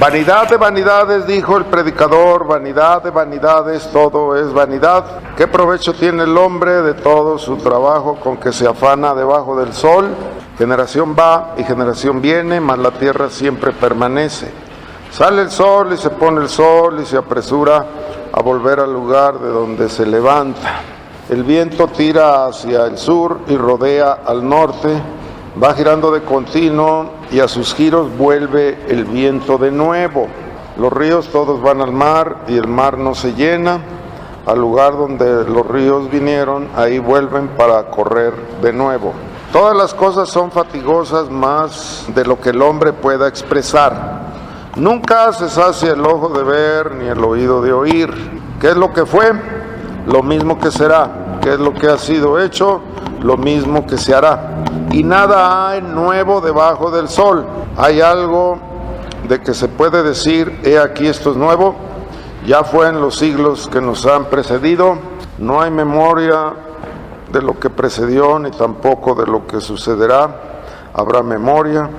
Vanidad de vanidades, dijo el predicador, vanidad de vanidades, todo es vanidad. ¿Qué provecho tiene el hombre de todo su trabajo con que se afana debajo del sol? Generación va y generación viene, mas la tierra siempre permanece. Sale el sol y se pone el sol y se apresura a volver al lugar de donde se levanta. El viento tira hacia el sur y rodea al norte, va girando de continuo y a sus giros vuelve el viento de nuevo. Los ríos todos van al mar y el mar no se llena. Al lugar donde los ríos vinieron, ahí vuelven para correr de nuevo. Todas las cosas son fatigosas más de lo que el hombre pueda expresar. Nunca se sacia el ojo de ver ni el oído de oír. ¿Qué es lo que fue? Lo mismo que será. ¿Qué es lo que ha sido hecho? Lo mismo que se hará. Y nada hay nuevo debajo del sol. ¿Hay algo de que se puede decir, he aquí esto es nuevo? Ya fue en los siglos que nos han precedido. No hay memoria de lo que precedió ni tampoco de lo que sucederá. Habrá memoria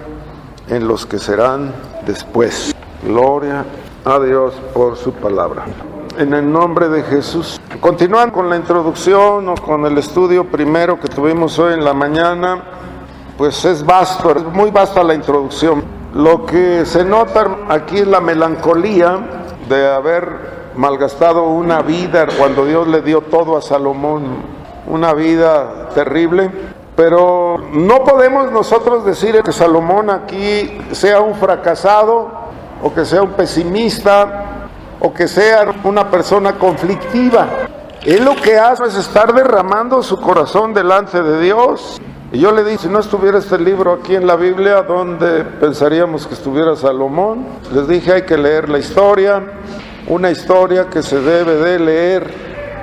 en los que serán después. Gloria a Dios por su palabra. En el nombre de Jesús. Continuando con la introducción o con el estudio primero que tuvimos hoy en la mañana, pues es vasto, es muy vasta la introducción. Lo que se nota aquí es la melancolía de haber malgastado una vida cuando Dios le dio todo a Salomón, una vida terrible. Pero no podemos nosotros decir que Salomón aquí sea un fracasado o que sea un pesimista o que sea una persona conflictiva. Él lo que hace es estar derramando su corazón delante de Dios. Y yo le dije, si no estuviera este libro aquí en la Biblia, ¿dónde pensaríamos que estuviera Salomón? Les dije, hay que leer la historia, una historia que se debe de leer,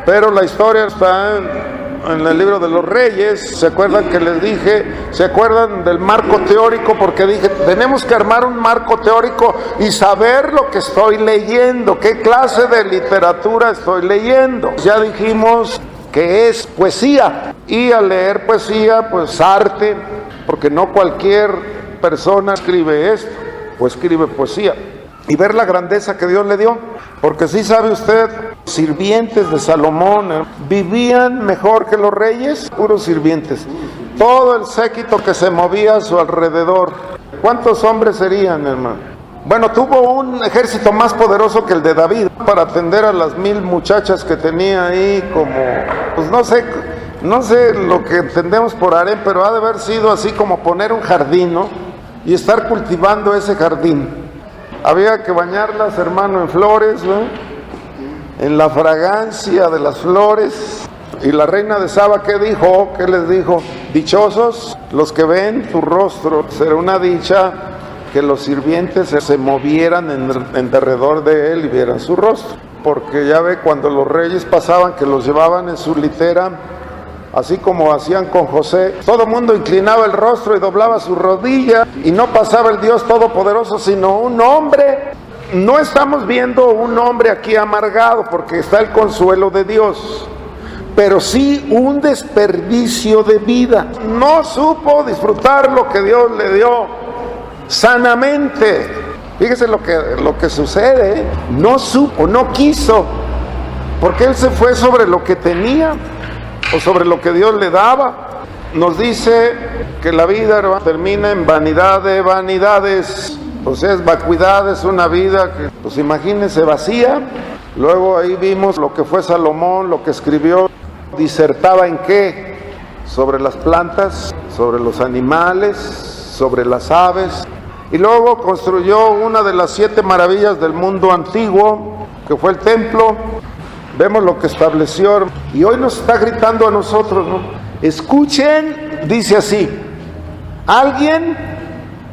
pero la historia está en el libro de los Reyes. ¿Se acuerdan que les dije? ¿Se acuerdan del marco teórico? Porque dije, tenemos que armar un marco teórico y saber lo que estoy leyendo, qué clase de literatura estoy leyendo. Ya dijimos que es poesía, y al leer poesía, pues arte, porque no cualquier persona escribe esto, o escribe poesía, y ver la grandeza que Dios le dio, porque sí sabe usted, sirvientes de Salomón vivían mejor que los reyes, puros sirvientes, todo el séquito que se movía a su alrededor. ¿Cuántos hombres serían, hermano? Bueno, tuvo un ejército más poderoso que el de David para atender a las 1000 muchachas que tenía ahí, como, pues no sé lo que entendemos por harén, pero ha de haber sido así como poner un jardín, ¿no? Y estar cultivando ese jardín. Había que bañarlas, hermano, en flores, ¿no? En la fragancia de las flores. Y la reina de Saba, ¿qué dijo? ¿Qué les dijo? Dichosos los que ven tu rostro. Será una dicha que los sirvientes se movieran en derredor de él y vieran su rostro. Porque ya ve, cuando los reyes pasaban, que los llevaban en su litera, así como hacían con José, todo el mundo inclinaba el rostro y doblaba su rodilla, y no pasaba el Dios Todopoderoso, sino un hombre. No estamos viendo un hombre aquí amargado, porque está el consuelo de Dios, pero sí un desperdicio de vida. No supo disfrutar lo que Dios le dio sanamente. Fíjese lo que sucede, no supo, no quiso, porque él se fue sobre lo que tenía o sobre lo que Dios le daba. Nos dice que la vida termina en vanidad de vanidades, o sea, es vacuidad, es una vida que, pues imagínense, vacía. Luego ahí vimos lo que fue Salomón, lo que escribió. Disertaba en qué, sobre las plantas, sobre los animales, sobre las aves. Y luego construyó una de las 7 maravillas del mundo antiguo, que fue el templo. Vemos lo que estableció. Y hoy nos está gritando a nosotros, ¿no? Escuchen, dice así,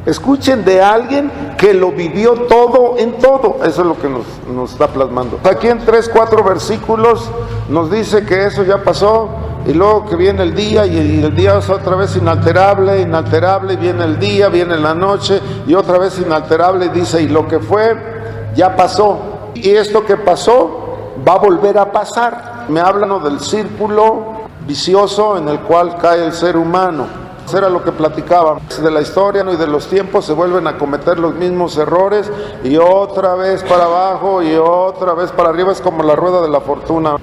escuchen de alguien que lo vivió todo en todo. Eso es lo que nos está plasmando. Aquí en 3-4 versículos nos dice que eso ya pasó. Y luego que viene el día, y el día es otra vez inalterable, y viene el día, viene la noche, y otra vez inalterable, y dice, y lo que fue, ya pasó. Y esto que pasó, va a volver a pasar. Me hablan del círculo vicioso en el cual cae el ser humano. Era lo que platicaban. De la historia y de los tiempos se vuelven a cometer los mismos errores y otra vez para abajo y otra vez para arriba. Es como la rueda de la fortuna.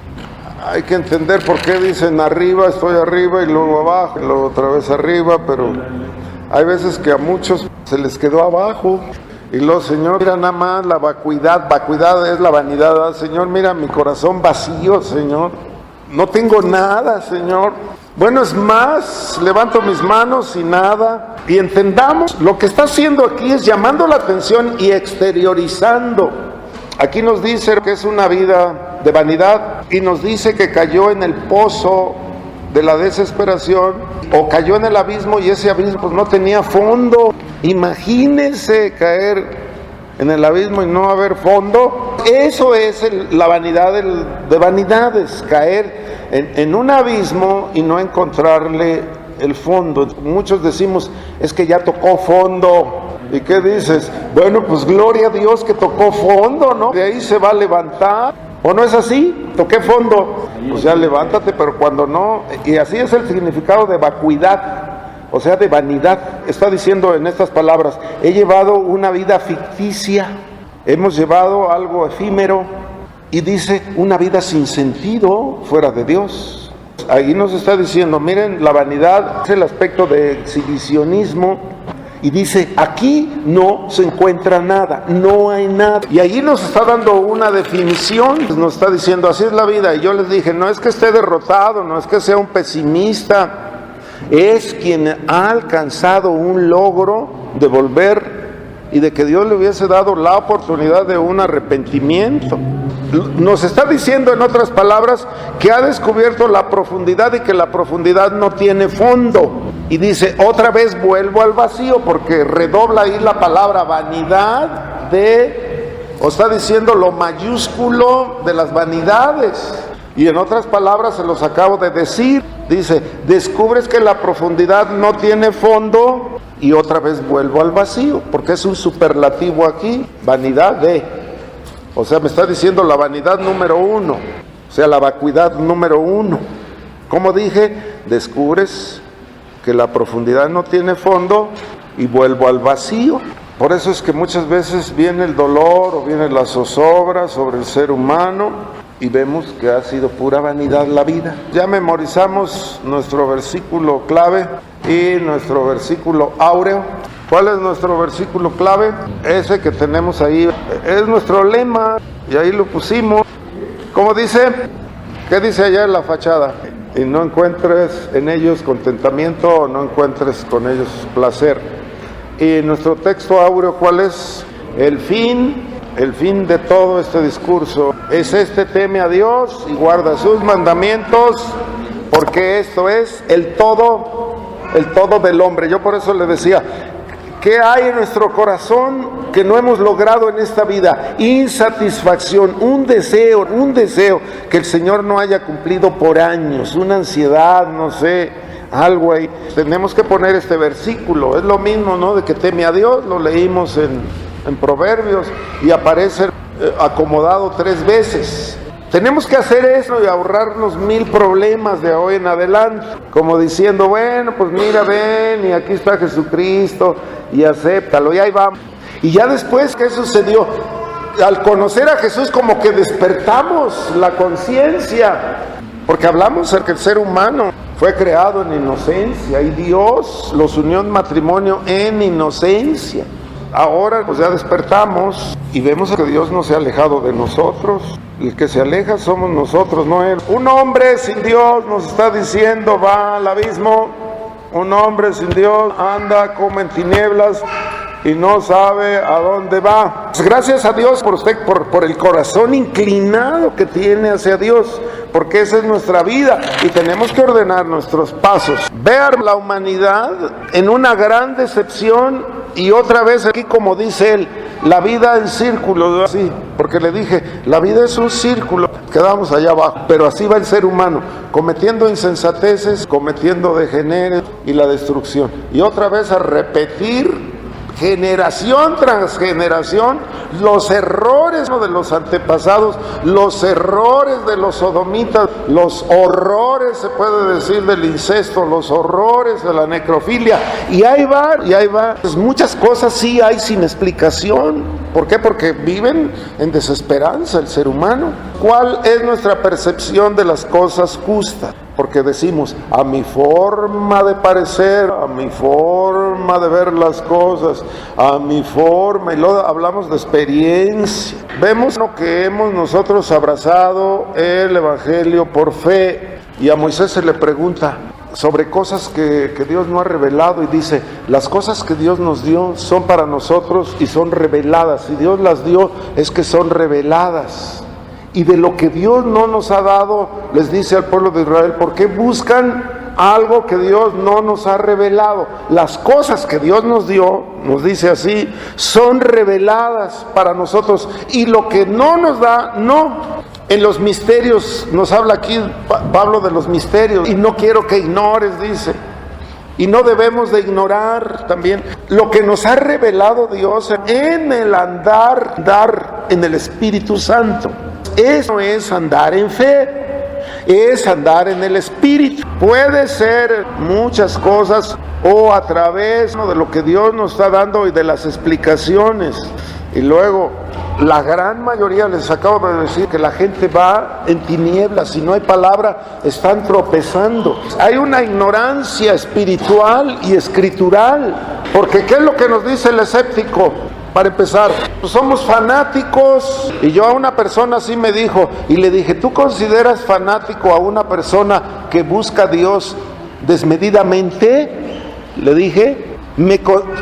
Hay que entender por qué dicen arriba, estoy arriba y luego abajo y luego otra vez arriba, pero hay veces que a muchos se les quedó abajo. Y luego, Señor, mira nada más la vacuidad es la vanidad. Señor, mira mi corazón vacío, Señor. No tengo nada, Señor. Bueno, es más, levanto mis manos y nada. Y entendamos, lo que está haciendo aquí es llamando la atención y exteriorizando. Aquí nos dice que es una vida de vanidad y nos dice que cayó en el pozo de la desesperación o cayó en el abismo y ese abismo pues no tenía fondo. Imagínense caer en el abismo y no haber fondo. Eso es la vanidad de vanidades, caer en un abismo y no encontrarle el fondo. Muchos decimos, es que ya tocó fondo. ¿Y qué dices? Bueno, pues gloria a Dios que tocó fondo, ¿no? De ahí se va a levantar. ¿O no es así? Toqué fondo. Pues ya levántate, pero cuando no. Y así es el significado de vacuidad, o sea, de vanidad. Está diciendo en estas palabras, he llevado una vida ficticia, hemos llevado algo efímero, y dice, una vida sin sentido fuera de Dios. Ahí nos está diciendo, miren, la vanidad es el aspecto de exhibicionismo, y dice, aquí no se encuentra nada, no hay nada. Y allí nos está dando una definición, nos está diciendo, así es la vida. Y yo les dije, no es que esté derrotado, no es que sea un pesimista, es quien ha alcanzado un logro de volver y de que Dios le hubiese dado la oportunidad de un arrepentimiento. Nos está diciendo, en otras palabras, que ha descubierto la profundidad y que la profundidad no tiene fondo. Y dice, otra vez vuelvo al vacío, porque redobla ahí la palabra vanidad o está diciendo lo mayúsculo de las vanidades. Y en otras palabras, se los acabo de decir, dice, descubres que la profundidad no tiene fondo y otra vez vuelvo al vacío, porque es un superlativo aquí, vanidad o sea, me está diciendo la vanidad número 1, o sea, la vacuidad número 1. Como dije, descubres que la profundidad no tiene fondo y vuelvo al vacío. Por eso es que muchas veces viene el dolor o viene la zozobra sobre el ser humano y vemos que ha sido pura vanidad la vida. Ya memorizamos nuestro versículo clave y nuestro versículo áureo. ¿Cuál es nuestro versículo clave? Ese que tenemos ahí, es nuestro lema y ahí lo pusimos. ¿Cómo dice? ¿Qué dice allá en la fachada? Y no encuentres en ellos contentamiento o no encuentres con ellos placer. Y nuestro texto áureo, ¿cuál es? El fin de todo este discurso es teme a Dios y guarda sus mandamientos, porque esto es el todo del hombre. Yo por eso le decía, ¿qué hay en nuestro corazón que no hemos logrado en esta vida? Insatisfacción, un deseo que el Señor no haya cumplido por años, una ansiedad, no sé, algo ahí. Tenemos que poner este versículo, es lo mismo, ¿no? De que teme a Dios, lo leímos en Proverbios y aparece acomodado 3 veces. Tenemos que hacer eso y ahorrarnos 1000 problemas de hoy en adelante, como diciendo, bueno, pues mira, ven y aquí está Jesucristo y acéptalo y ahí vamos. Y ya después, ¿qué sucedió? Al conocer a Jesús como que despertamos la conciencia, porque hablamos de que el ser humano fue creado en inocencia y Dios los unió en matrimonio en inocencia. Ahora pues ya despertamos y vemos que Dios no se ha alejado de nosotros. El que se aleja somos nosotros, no Él. Un hombre sin Dios, nos está diciendo, va al abismo. Un hombre sin Dios anda como en tinieblas y no sabe a dónde va. Pues gracias a Dios por usted, por el corazón inclinado que tiene hacia Dios, porque esa es nuestra vida y tenemos que ordenar nuestros pasos. Ver la humanidad en una gran decepción y otra vez aquí, como dice él, la vida en círculo, así, porque le dije, la vida es un círculo, quedamos allá abajo, pero así va el ser humano, cometiendo insensateces, cometiendo degeneres y la destrucción. Y otra vez a repetir generación tras generación, los errores de los antepasados, los errores de los sodomitas, los horrores, se puede decir, del incesto, los horrores de la necrofilia, y ahí va. Pues muchas cosas sí hay sin explicación. ¿Por qué? Porque viven en desesperanza el ser humano. ¿Cuál es nuestra percepción de las cosas justas? Porque decimos, a mi forma de parecer, a mi forma de ver las cosas, a mi forma, y luego hablamos de experiencia. Vemos lo que hemos nosotros abrazado el Evangelio por fe, y a Moisés se le pregunta sobre cosas que Dios no ha revelado, y dice, las cosas que Dios nos dio son para nosotros y son reveladas. Si Dios las dio, es que son reveladas. Y de lo que Dios no nos ha dado, les dice al pueblo de Israel, ¿por qué buscan algo que Dios no nos ha revelado? Las cosas que Dios nos dio, nos dice así, son reveladas para nosotros, y lo que no nos da, no. En los misterios, nos habla aquí Pablo de los misterios, y no quiero que ignores, dice. Y no debemos de ignorar también lo que nos ha revelado Dios en el andar en el Espíritu Santo. Eso es andar en fe, es andar en el Espíritu. Puede ser muchas cosas o a través de lo que Dios nos está dando y de las explicaciones. Y luego, la gran mayoría, les acabo de decir, que la gente va en tinieblas, si no hay palabra, están tropezando. Hay una ignorancia espiritual y escritural, porque ¿qué es lo que nos dice el escéptico? Para empezar, pues somos fanáticos, y yo a una persona así me dijo, y le dije, ¿tú consideras fanático a una persona que busca a Dios desmedidamente? Le dije,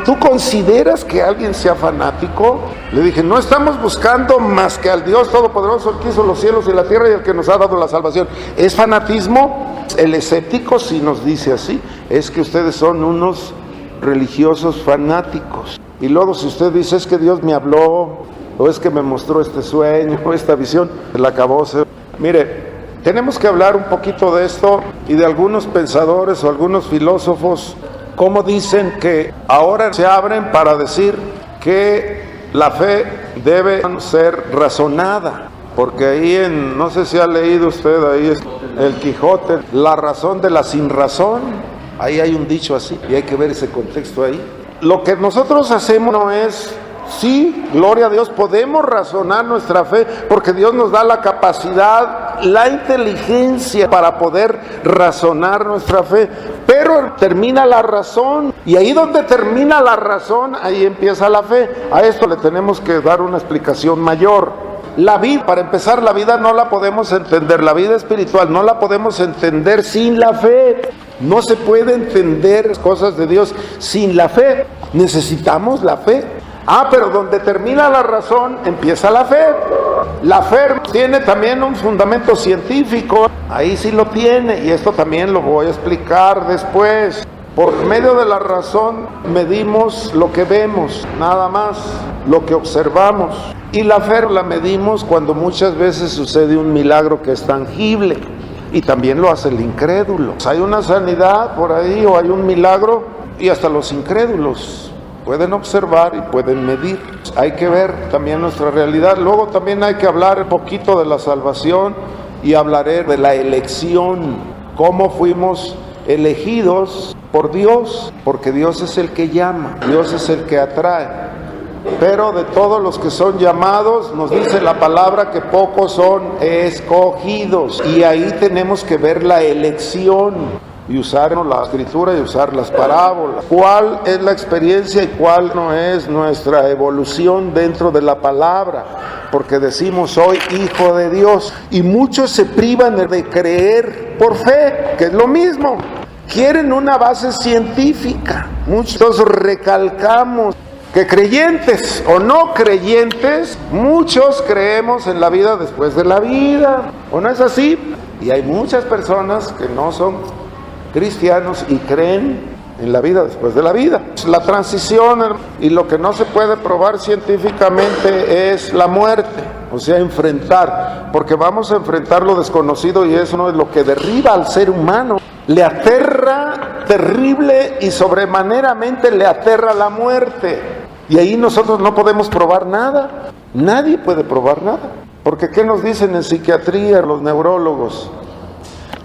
¿tú consideras que alguien sea fanático? Le dije, no estamos buscando más que al Dios Todopoderoso, el que hizo los cielos y la tierra y el que nos ha dado la salvación. ¿Es fanatismo? El escéptico sí nos dice así, es que ustedes son unos religiosos fanáticos. Y luego si usted dice, es que Dios me habló, o es que me mostró este sueño, o esta visión, el acabose. Mire, tenemos que hablar un poquito de esto y de algunos pensadores o algunos filósofos, como dicen que ahora se abren para decir que la fe debe ser razonada. Porque ahí no sé si ha leído usted ahí el Quijote, la razón de la sinrazón, ahí hay un dicho así, y hay que ver ese contexto ahí. Lo que nosotros hacemos no es, sí, gloria a Dios, podemos razonar nuestra fe, porque Dios nos da la capacidad, la inteligencia para poder razonar nuestra fe, pero termina la razón, y ahí donde termina la razón, ahí empieza la fe. A esto le tenemos que dar una explicación mayor. La vida, para empezar, la vida no la podemos entender, la vida espiritual no la podemos entender sin la fe. No se puede entender cosas de Dios sin la fe. Necesitamos la fe. Pero donde termina la razón, empieza la fe. La fe tiene también un fundamento científico. Ahí sí lo tiene, y esto también lo voy a explicar después. Por medio de la razón medimos lo que vemos, nada más, lo que observamos. Y la fe la medimos cuando muchas veces sucede un milagro que es tangible. Y también lo hace el incrédulo. Hay una sanidad por ahí o hay un milagro, y hasta los incrédulos pueden observar y pueden medir. Hay que ver también nuestra realidad. Luego también hay que hablar un poquito de la salvación, y hablaré de la elección, cómo fuimos elegidos por Dios, porque Dios es el que llama, Dios es el que atrae. Pero de todos los que son llamados, nos dice la palabra que pocos son escogidos, y ahí tenemos que ver la elección y usar la escritura y usar las parábolas. ¿Cuál es la experiencia y cuál no es nuestra evolución dentro de la palabra? Porque decimos, soy hijo de Dios, y muchos se privan de creer por fe, que es lo mismo. Quieren una base científica. Muchos recalcamos que creyentes o no creyentes, muchos creemos en la vida después de la vida, ¿o no es así? Y hay muchas personas que no son cristianos y creen en la vida después de la vida. La transición y lo que no se puede probar científicamente es la muerte, o sea, enfrentar, porque vamos a enfrentar lo desconocido, y eso no es lo que derriba al ser humano. Le aterra terrible y sobremaneramente le aterra la muerte. Y ahí nosotros no podemos probar nada. Nadie puede probar nada. Porque ¿qué nos dicen en psiquiatría los neurólogos?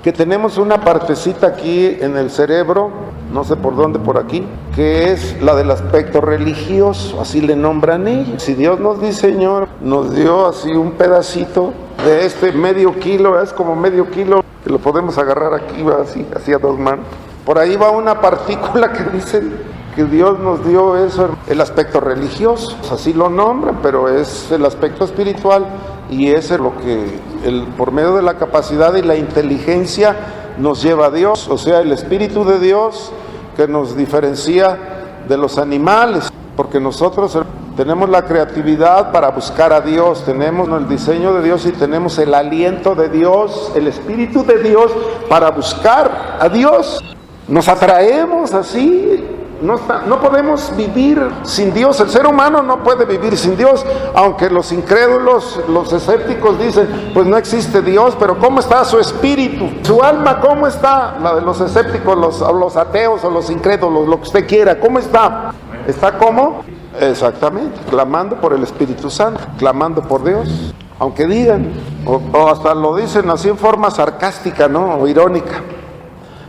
Que tenemos una partecita aquí en el cerebro, no sé por dónde, por aquí, que es la del aspecto religioso, así le nombran ellos. Si Dios nos diseñó, nos dio así un pedacito de este medio kilo, es como medio kilo, que lo podemos agarrar aquí, va así a dos manos. Por ahí va una partícula que dicen que Dios nos dio eso, el aspecto religioso, así lo nombran, pero es el aspecto espiritual y ese es lo que por medio de la capacidad y la inteligencia nos lleva a Dios, o sea, el Espíritu de Dios que nos diferencia de los animales, porque nosotros tenemos la creatividad para buscar a Dios, tenemos el diseño de Dios y tenemos el aliento de Dios, el Espíritu de Dios para buscar a Dios. Nos atraemos así. No podemos vivir sin Dios, el ser humano no puede vivir sin Dios, aunque los incrédulos, los escépticos dicen, pues no existe Dios, pero ¿cómo está su espíritu? Su alma, ¿cómo está? La de los escépticos, los ateos o los incrédulos, lo que usted quiera, ¿cómo está? ¿Está cómo? Exactamente, clamando por el Espíritu Santo, clamando por Dios, aunque digan, o hasta lo dicen así en forma sarcástica, ¿no? O irónica.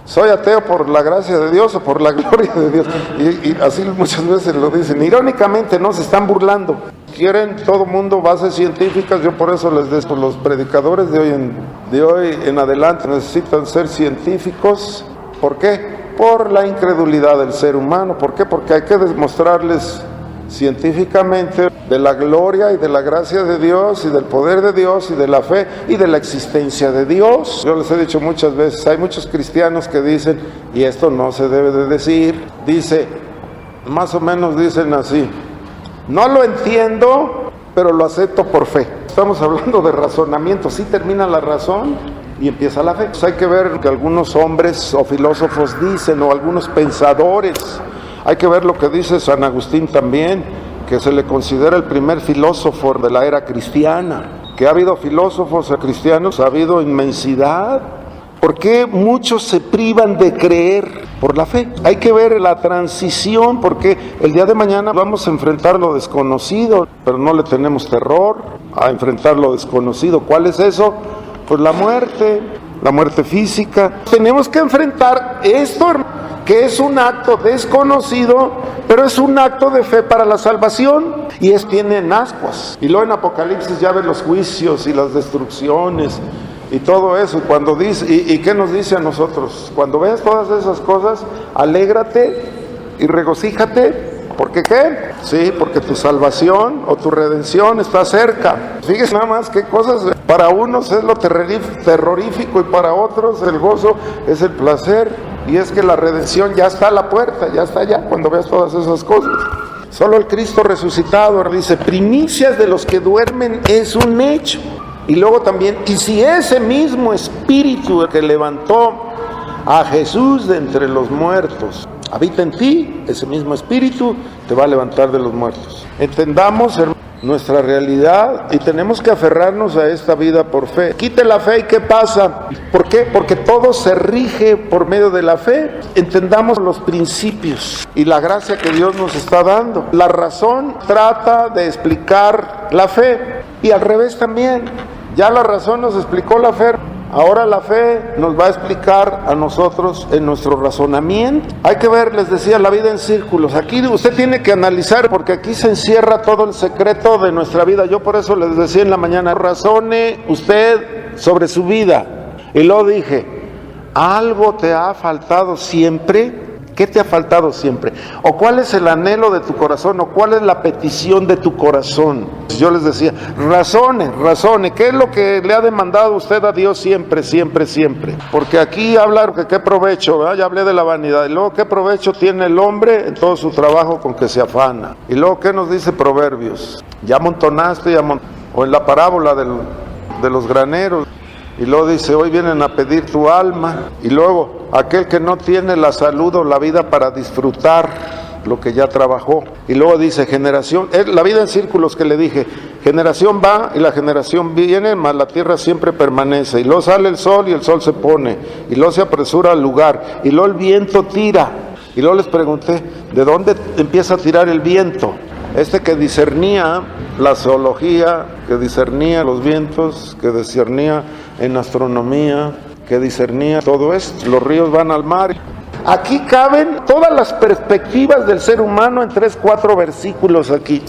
Soy ateo por la gracia de Dios o por la gloria de Dios. Y así muchas veces lo dicen. Irónicamente, no se están burlando. Quieren todo mundo bases científicas. Yo por eso les digo, los predicadores de hoy en adelante necesitan ser científicos. ¿Por qué? Por la incredulidad del ser humano. ¿Por qué? Porque hay que demostrarles científicamente de la gloria y de la gracia de Dios y del poder de Dios y de la fe y de la existencia de Dios. Yo les he dicho muchas veces, hay muchos cristianos que dicen, y esto no se debe de decir, más o menos dicen así, no lo entiendo, pero lo acepto por fe. Estamos hablando de razonamiento, sí termina la razón y empieza la fe. Pues hay que ver que algunos hombres o filósofos dicen, o algunos pensadores. Hay que ver lo que dice San Agustín también, que se le considera el primer filósofo de la era cristiana. Que ha habido filósofos cristianos, ha habido inmensidad. ¿Por qué muchos se privan de creer por la fe? Hay que ver la transición, porque el día de mañana vamos a enfrentar lo desconocido, pero no le tenemos terror a enfrentar lo desconocido. ¿Cuál es eso? Pues la muerte física. Tenemos que enfrentar esto, que es un acto desconocido, pero es un acto de fe para la salvación, y tiene ascuas. Y luego en Apocalipsis ya ves los juicios y las destrucciones y todo eso. Cuando dice, ¿y qué nos dice a nosotros? Cuando veas todas esas cosas, alégrate y regocíjate. ¿Por qué qué? Sí, porque tu salvación o tu redención está cerca. Fíjese nada más qué cosas. Para unos es lo terrorífico y para otros el gozo es el placer. Y es que la redención ya está a la puerta, ya está allá cuando veas todas esas cosas. Solo el Cristo resucitado dice, primicias de los que duermen es un hecho. Y luego también, y si ese mismo Espíritu que levantó a Jesús de entre los muertos habita en ti, ese mismo Espíritu te va a levantar de los muertos. Entendamos, hermanos, nuestra realidad y tenemos que aferrarnos a esta vida por fe. Quite la fe y ¿qué pasa? ¿Por qué? Porque todo se rige por medio de la fe. Entendamos los principios y la gracia que Dios nos está dando. La razón trata de explicar la fe y al revés también. Ya la razón nos explicó la fe. Ahora la fe nos va a explicar a nosotros en nuestro razonamiento. Hay que ver, les decía, la vida en círculos. Aquí usted tiene que analizar, porque aquí se encierra todo el secreto de nuestra vida. Yo por eso les decía en la mañana, razone usted sobre su vida. Y lo dije, ¿algo te ha faltado siempre? ¿Qué te ha faltado siempre? ¿O cuál es el anhelo de tu corazón? ¿O cuál es la petición de tu corazón? Yo les decía, razone. ¿Qué es lo que le ha demandado usted a Dios siempre? Porque aquí hablar que qué provecho, ¿verdad? Ya hablé de la vanidad. Y luego, ¿qué provecho tiene el hombre en todo su trabajo con que se afana? Y luego, ¿qué nos dice Proverbios? Ya amontonaste, o en la parábola de los graneros. Y luego dice, hoy vienen a pedir tu alma. Y luego, aquel que no tiene la salud o la vida para disfrutar lo que ya trabajó. Y luego dice, generación, la vida en círculos que le dije, generación va y la generación viene, mas la tierra siempre permanece. Y luego sale el sol y el sol se pone. Y luego se apresura al lugar. Y luego el viento tira. Y luego les pregunté, ¿de dónde empieza a tirar el viento? que discernía la zoología, que discernía los vientos, que discernía en astronomía, que discernía todo esto. Los ríos van al mar. Aquí caben todas las perspectivas del ser humano en 3-4 versículos aquí.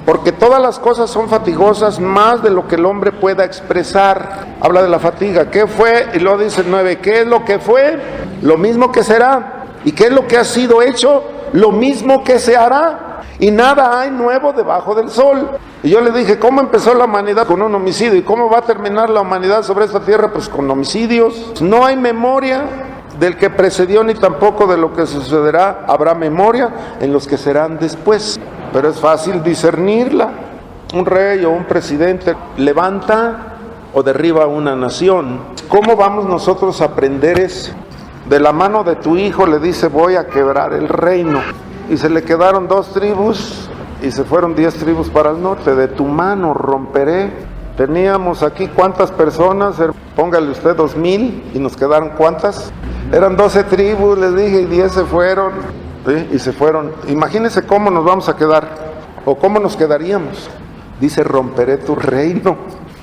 Porque todas las cosas son fatigosas más de lo que el hombre pueda expresar. Habla de la fatiga. ¿Qué fue? Y luego dice 9. ¿Qué es lo que fue? Lo mismo que será. ¿Y qué es lo que ha sido hecho? Lo mismo que se hará. Y nada hay nuevo debajo del sol. Y yo le dije, ¿cómo empezó la humanidad? Con un homicidio. ¿Y cómo va a terminar la humanidad sobre esta tierra? Pues con homicidios. No hay memoria del que precedió ni tampoco de lo que sucederá. Habrá memoria en los que serán después. Pero es fácil discernirla. Un rey o un presidente levanta o derriba una nación. ¿Cómo vamos nosotros a aprender eso? De la mano de tu hijo le dice, voy a quebrar el reino. Y se le quedaron 2 tribus y se fueron 10 tribus para el norte. De tu mano romperé. Teníamos aquí cuántas personas, póngale usted 2,000 y nos quedaron cuántas. Eran 12 tribus, les dije, y 10 se fueron. ¿Sí? Y se fueron. Imagínense cómo nos vamos a quedar o cómo nos quedaríamos. Dice, romperé tu reino.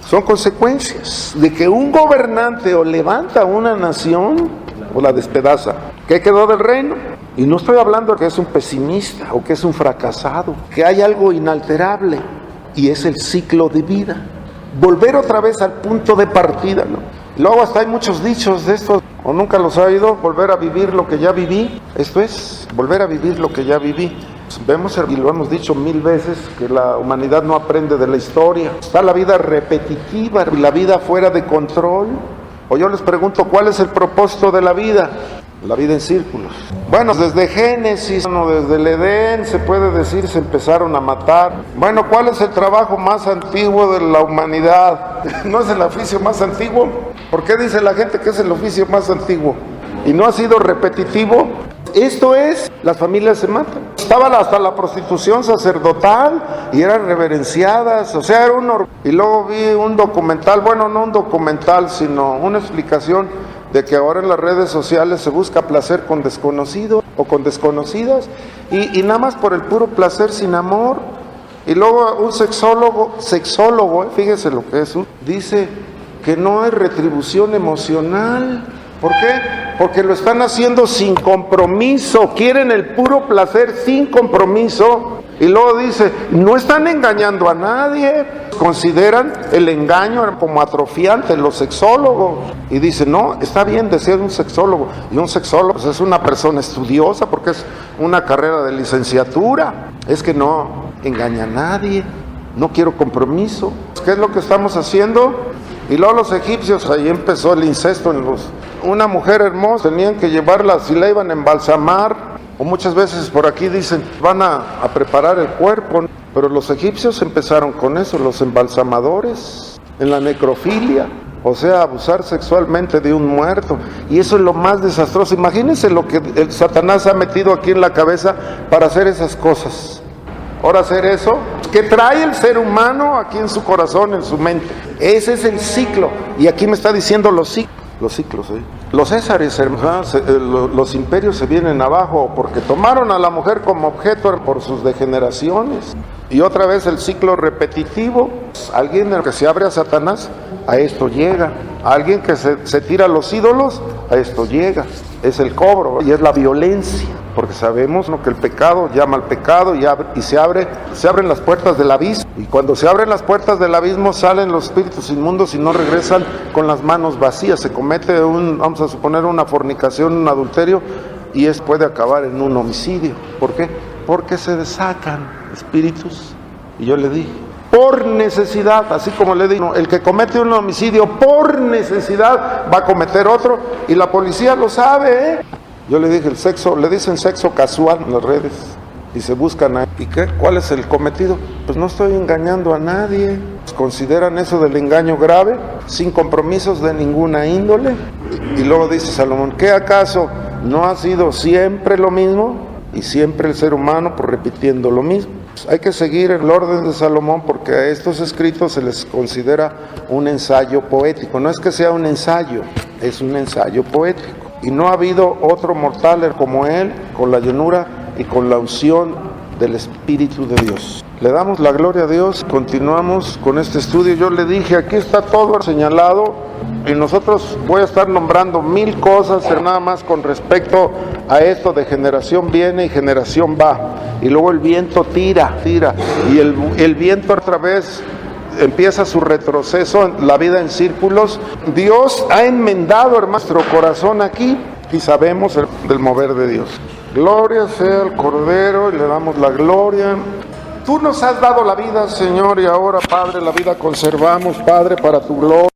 Son consecuencias de que un gobernante o levanta una nación o la despedaza. ¿Qué quedó del reino? Y no estoy hablando de que es un pesimista o que es un fracasado, que hay algo inalterable y es el ciclo de vida. Volver otra vez al punto de partida, ¿no? Luego hasta hay muchos dichos de esto, o nunca los ha oído, volver a vivir lo que ya viví. Esto es, volver a vivir lo que ya viví. Vemos, y lo hemos dicho 1000 veces, que la humanidad no aprende de la historia. Está la vida repetitiva, la vida fuera de control. O yo les pregunto, ¿cuál es el propósito de la vida? La vida en círculos. Bueno, desde Génesis, desde el Edén, se puede decir, se empezaron a matar. Bueno, ¿cuál es el trabajo más antiguo de la humanidad? ¿No es el oficio más antiguo? ¿Por qué dice la gente que es el oficio más antiguo? ¿Y no ha sido repetitivo? Esto es, las familias se matan. Estaba hasta la prostitución sacerdotal y eran reverenciadas, o sea, era un... Y luego vi un documental, bueno, no un documental, sino una explicación de que ahora en las redes sociales se busca placer con desconocidos o con desconocidas y nada más por el puro placer sin amor. Y luego un sexólogo, fíjese lo que es, dice que no hay retribución emocional. ¿Por qué? Porque lo están haciendo sin compromiso, quieren el puro placer sin compromiso. Y luego dice, no están engañando a nadie, consideran el engaño como atrofiante los sexólogos. Y dice, no, está bien decir un sexólogo. Y un sexólogo pues, es una persona estudiosa porque es una carrera de licenciatura. Es que no engaña a nadie, no quiero compromiso. ¿Qué es lo que estamos haciendo? Y luego los egipcios, ahí empezó el incesto en los... Una mujer hermosa, tenían que llevarla, si la iban a embalsamar, o muchas veces por aquí dicen, van a preparar el cuerpo, pero los egipcios empezaron con eso, los embalsamadores, en la necrofilia, o sea, abusar sexualmente de un muerto, y eso es lo más desastroso. Imagínense lo que el Satanás ha metido aquí en la cabeza para hacer esas cosas. Ahora hacer eso, que trae el ser humano aquí en su corazón, en su mente. Ese es el ciclo, y aquí me está diciendo los ciclos. Los césares, los imperios se vienen abajo porque tomaron a la mujer como objeto por sus degeneraciones. Y otra vez el ciclo repetitivo. Alguien que se abre a Satanás, a esto llega. Alguien que se tira a los ídolos, a esto llega. Es el cobro y es la violencia. Porque sabemos, ¿no?, que el pecado llama al pecado y se abren las puertas del abismo. Y cuando se abren las puertas del abismo salen los espíritus inmundos y no regresan con las manos vacías. Se comete vamos a suponer, una fornicación, un adulterio, y puede acabar en un homicidio. ¿Por qué? Porque se desacan espíritus. Y yo le dije, por necesidad, así como le digo, el que comete un homicidio por necesidad va a cometer otro, y la policía lo sabe, ¿eh? Yo le dije, el sexo, le dicen sexo casual en las redes, y se buscan ahí. ¿Y qué? ¿Cuál es el cometido? Pues no estoy engañando a nadie. ¿Consideran eso del engaño grave? Sin compromisos de ninguna índole. Y luego dice Salomón, ¿qué acaso no ha sido siempre lo mismo? Y siempre el ser humano por repitiendo lo mismo. Pues hay que seguir el orden de Salomón porque a estos escritos se les considera un ensayo poético. No es que sea un ensayo, es un ensayo poético. Y no ha habido otro mortal como él, con la llenura y con la unción del Espíritu de Dios. Le damos la gloria a Dios, continuamos con este estudio. Yo le dije, aquí está todo señalado y nosotros voy a estar nombrando 1000 cosas, pero nada más con respecto a esto de generación viene y generación va. Y luego el viento tira, y el viento otra vez empieza su retroceso, la vida en círculos. Dios ha enmendado, hermano, nuestro corazón aquí y sabemos del mover de Dios. Gloria sea al Cordero y le damos la gloria. Tú nos has dado la vida, Señor, y ahora, Padre, la vida conservamos, Padre, para tu gloria.